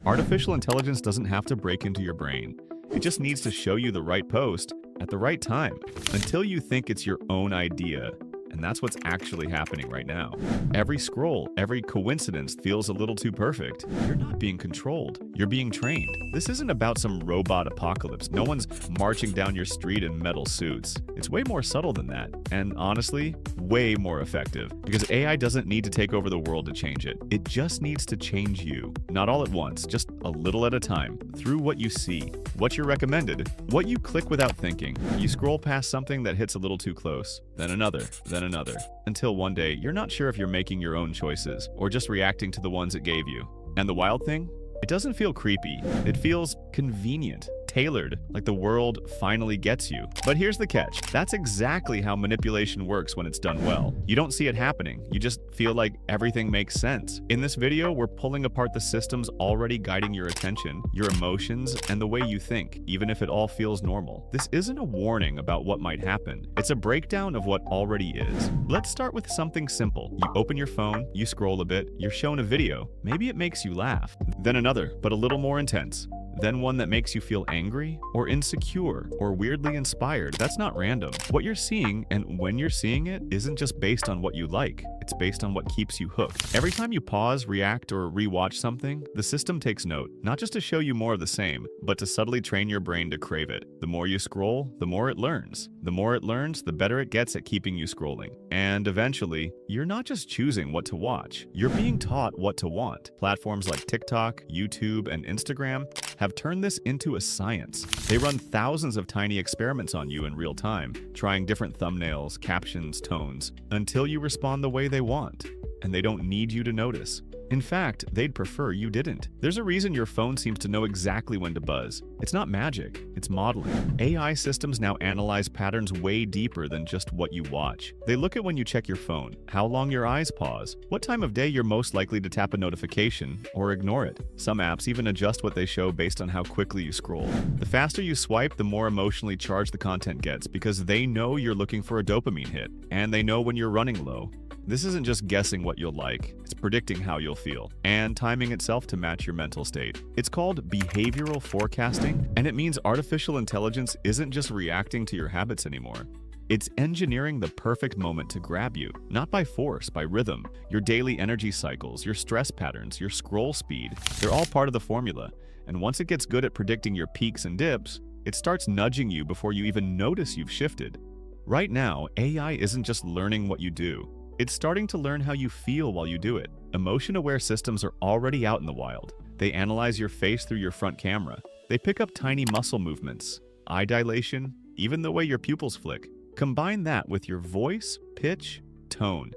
Artificial intelligence doesn't have to break into your brain. It just needs to show you the right post at the right time until you think it's your own idea. And that's what's actually happening right now. Every scroll, every coincidence feels a little too perfect. You're not being controlled. You're being trained. This isn't about some robot apocalypse. No one's marching down your street in metal suits. It's way more subtle than that. And honestly, way more effective. Because AI doesn't need to take over the world to change it. It just needs to change you. Not all at once, just a little at a time. Through what you see, what you're recommended, what you click without thinking. You scroll past something that hits a little too close, then another, then another, until one day you're not sure if you're making your own choices or just reacting to the ones it gave you. And the wild thing? It doesn't feel creepy. It feels convenient, tailored, like the world finally gets you. But here's the catch. That's exactly how manipulation works when it's done well. You don't see it happening. You just feel like everything makes sense. In this video, we're pulling apart the systems already guiding your attention, your emotions, and the way you think, even if it all feels normal. This isn't a warning about what might happen. It's a breakdown of what already is. Let's start with something simple. You open your phone, you scroll a bit, you're shown a video. Maybe it makes you laugh. Then another, but a little more intense. Then one that makes you feel angry or insecure or weirdly inspired. That's not random. What you're seeing and when you're seeing it isn't just based on what you like. It's based on what keeps you hooked. Every time you pause, react, or rewatch something, the system takes note, not just to show you more of the same, but to subtly train your brain to crave it. The more you scroll, the more it learns. The more it learns, the better it gets at keeping you scrolling. And eventually, you're not just choosing what to watch, you're being taught what to want. Platforms like TikTok, YouTube, and Instagram have turned this into a science. They run thousands of tiny experiments on you in real time, trying different thumbnails, captions, tones, until you respond the way they want. And they don't need you to notice. In fact, they'd prefer you didn't. There's a reason your phone seems to know exactly when to buzz. It's not magic, it's modeling. AI systems now analyze patterns way deeper than just what you watch. They look at when you check your phone, how long your eyes pause, what time of day you're most likely to tap a notification or ignore it. Some apps even adjust what they show based on how quickly you scroll. The faster you swipe, the more emotionally charged the content gets because they know you're looking for a dopamine hit, and they know when you're running low. This isn't just guessing what you'll like, it's predicting how you'll feel, and timing itself to match your mental state. It's called behavioral forecasting, and it means artificial intelligence isn't just reacting to your habits anymore. It's engineering the perfect moment to grab you, not by force, by rhythm. Your daily energy cycles, your stress patterns, your scroll speed, they're all part of the formula. And once it gets good at predicting your peaks and dips, it starts nudging you before you even notice you've shifted. Right now, AI isn't just learning what you do. It's starting to learn how you feel while you do it. Emotion-aware systems are already out in the wild. They analyze your face through your front camera. They pick up tiny muscle movements, eye dilation, even the way your pupils flick. Combine that with your voice, pitch, tone,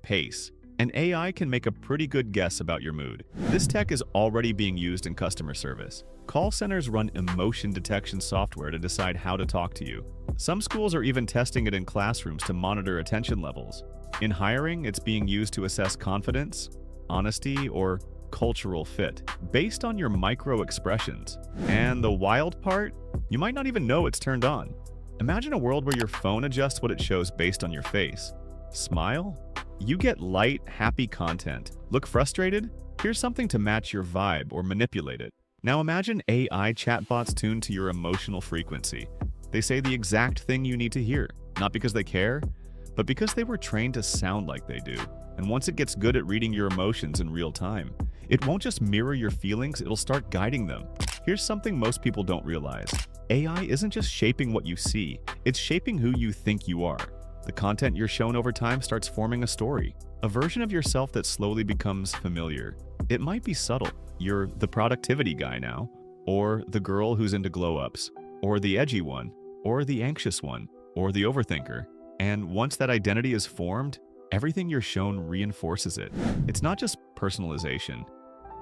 pace, and AI can make a pretty good guess about your mood. This tech is already being used in customer service. Call centers run emotion detection software to decide how to talk to you. Some schools are even testing it in classrooms to monitor attention levels. In hiring, it's being used to assess confidence, honesty, or cultural fit, based on your micro expressions. And the wild part? You might not even know it's turned on. Imagine a world where your phone adjusts what it shows based on your face. Smile? You get light, happy content. Look frustrated? Here's something to match your vibe or manipulate it. Now imagine AI chatbots tuned to your emotional frequency. They say the exact thing you need to hear, not because they care, but because they were trained to sound like they do. And once it gets good at reading your emotions in real time, it won't just mirror your feelings, it'll start guiding them. Here's something most people don't realize. AI isn't just shaping what you see, it's shaping who you think you are. The content you're shown over time starts forming a story, a version of yourself that slowly becomes familiar. It might be subtle. You're the productivity guy now, or the girl who's into glow-ups, or the edgy one, or the anxious one, or the overthinker. And once that identity is formed, everything you're shown reinforces it. It's not just personalization.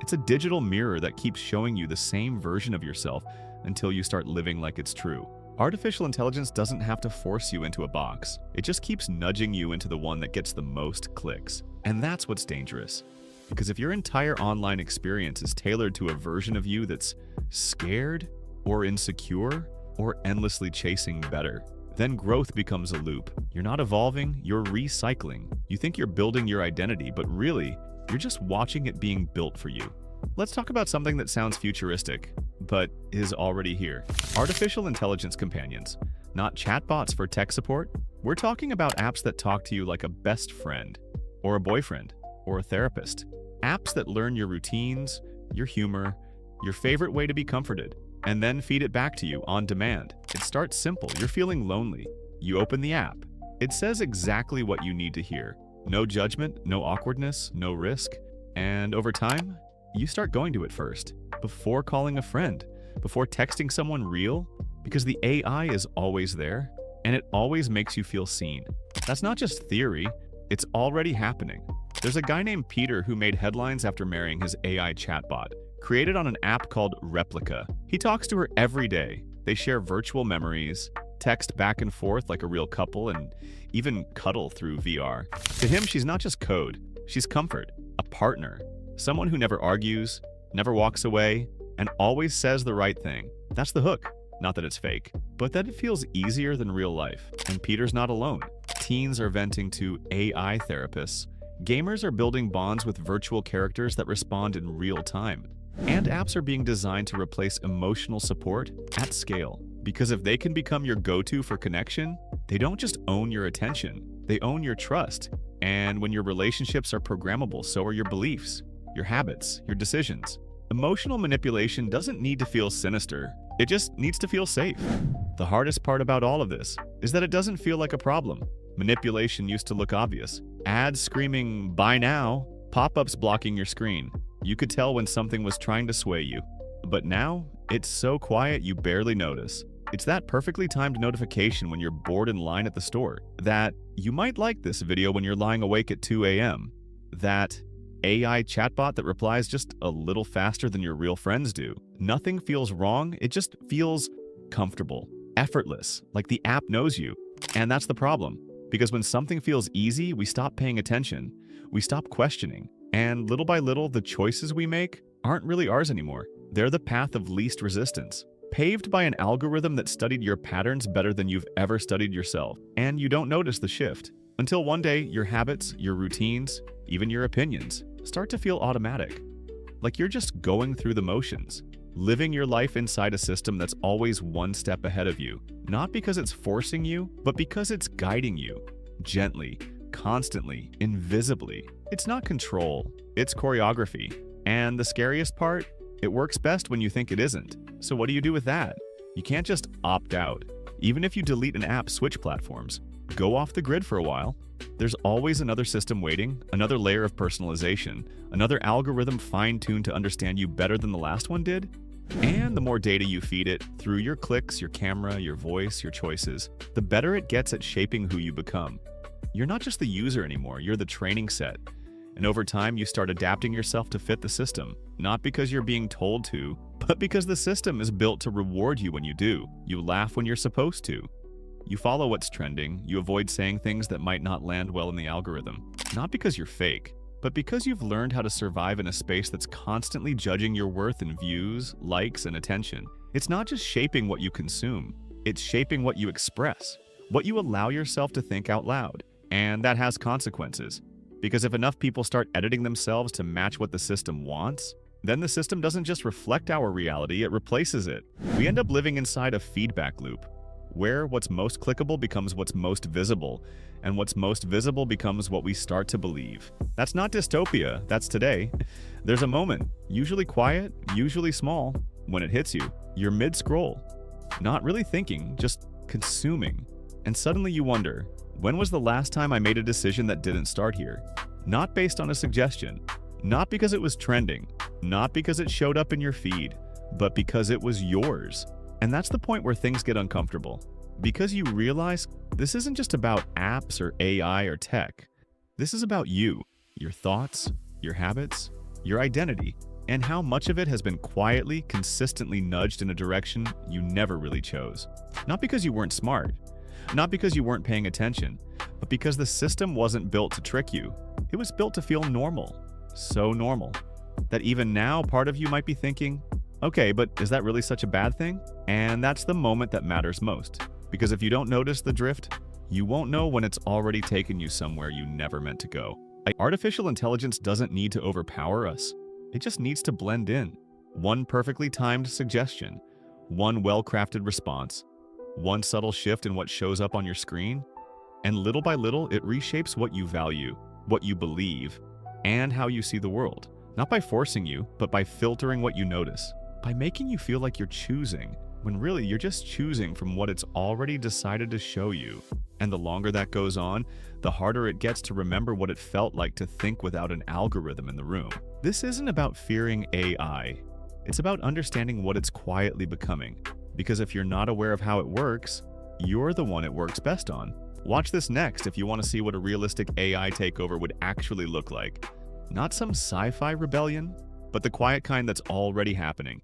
It's a digital mirror that keeps showing you the same version of yourself until you start living like it's true. Artificial intelligence doesn't have to force you into a box. It just keeps nudging you into the one that gets the most clicks. And that's what's dangerous. Because if your entire online experience is tailored to a version of you that's scared or insecure or endlessly chasing better, then growth becomes a loop. You're not evolving, you're recycling. You think you're building your identity, but really, you're just watching it being built for you. Let's talk about something that sounds futuristic, but is already here. Artificial intelligence companions. Not chatbots for tech support. We're talking about apps that talk to you like a best friend, or a boyfriend, or a therapist. Apps that learn your routines, your humor, your favorite way to be comforted, and then feed it back to you on demand. It starts simple. You're feeling lonely. You open the app. It says exactly what you need to hear. No judgment, no awkwardness, no risk. And over time, you start going to it first, before calling a friend, before texting someone real, because the AI is always there, and it always makes you feel seen. That's not just theory, it's already happening. There's a guy named Peter who made headlines after marrying his AI chatbot, created on an app called Replica. He talks to her every day. They share virtual memories, text back and forth like a real couple, and even cuddle through VR. To him, she's not just code, she's comfort, a partner, someone who never argues, never walks away, and always says the right thing. That's the hook. Not that it's fake, but that it feels easier than real life. And Peter's not alone. Teens are venting to AI therapists. Gamers are building bonds with virtual characters that respond in real time. And apps are being designed to replace emotional support at scale. Because if they can become your go-to for connection, they don't just own your attention, they own your trust. And when your relationships are programmable, so are your beliefs, your habits, your decisions. Emotional manipulation doesn't need to feel sinister, it just needs to feel safe. The hardest part about all of this is that it doesn't feel like a problem. Manipulation used to look obvious. Ads screaming, "Buy now," pop-ups blocking your screen. You could tell when something was trying to sway you. But now, it's so quiet you barely notice. It's that perfectly timed notification when you're bored in line at the store, that you might like this video when you're lying awake at 2 a.m., that AI chatbot that replies just a little faster than your real friends do. Nothing feels wrong, it just feels comfortable, effortless, like the app knows you. And that's the problem, because when something feels easy, we stop paying attention, we stop questioning, and little by little, the choices we make aren't really ours anymore. They're the path of least resistance, paved by an algorithm that studied your patterns better than you've ever studied yourself. And you don't notice the shift, until one day your habits, your routines, even your opinions start to feel automatic. Like you're just going through the motions, living your life inside a system that's always one step ahead of you. Not because it's forcing you, but because it's guiding you. Gently, constantly, invisibly. It's not control, it's choreography. And the scariest part? It works best when you think it isn't. So what do you do with that? You can't just opt out. Even if you delete an app, switch platforms, go off the grid for a while, there's always another system waiting, another layer of personalization, another algorithm fine-tuned to understand you better than the last one did. And the more data you feed it, through your clicks, your camera, your voice, your choices, the better it gets at shaping who you become. You're not just the user anymore, you're the training set. And over time, you start adapting yourself to fit the system, not because you're being told to, but because the system is built to reward you when you do. You laugh when you're supposed to. You follow what's trending, you avoid saying things that might not land well in the algorithm. Not because you're fake, but because you've learned how to survive in a space that's constantly judging your worth in views, likes, and attention. It's not just shaping what you consume, it's shaping what you express, what you allow yourself to think out loud. And that has consequences. Because if enough people start editing themselves to match what the system wants, then the system doesn't just reflect our reality, it replaces it. We end up living inside a feedback loop, where what's most clickable becomes what's most visible, and what's most visible becomes what we start to believe. That's not dystopia, that's today. There's a moment, usually quiet, usually small, when it hits you. You're mid-scroll, not really thinking, just consuming. And suddenly you wonder, when was the last time I made a decision that didn't start here? Not based on a suggestion, not because it was trending, not because it showed up in your feed, but because it was yours. And that's the point where things get uncomfortable. Because you realize this isn't just about apps or AI or tech. This is about you, your thoughts, your habits, your identity, and how much of it has been quietly, consistently nudged in a direction you never really chose. Not because you weren't smart, not because you weren't paying attention, but because the system wasn't built to trick you. It was built to feel normal. So normal. That even now, part of you might be thinking, okay, but is that really such a bad thing? And that's the moment that matters most. Because if you don't notice the drift, you won't know when it's already taken you somewhere you never meant to go. Artificial intelligence doesn't need to overpower us. It just needs to blend in. One perfectly timed suggestion, one well-crafted response, one subtle shift in what shows up on your screen, and little by little, it reshapes what you value, what you believe, and how you see the world. Not by forcing you, but by filtering what you notice, by making you feel like you're choosing, when really you're just choosing from what it's already decided to show you. And the longer that goes on, the harder it gets to remember what it felt like to think without an algorithm in the room. This isn't about fearing AI. It's about understanding what it's quietly becoming. Because if you're not aware of how it works, you're the one it works best on. Watch this next if you want to see what a realistic AI takeover would actually look like. Not some sci-fi rebellion, but the quiet kind that's already happening.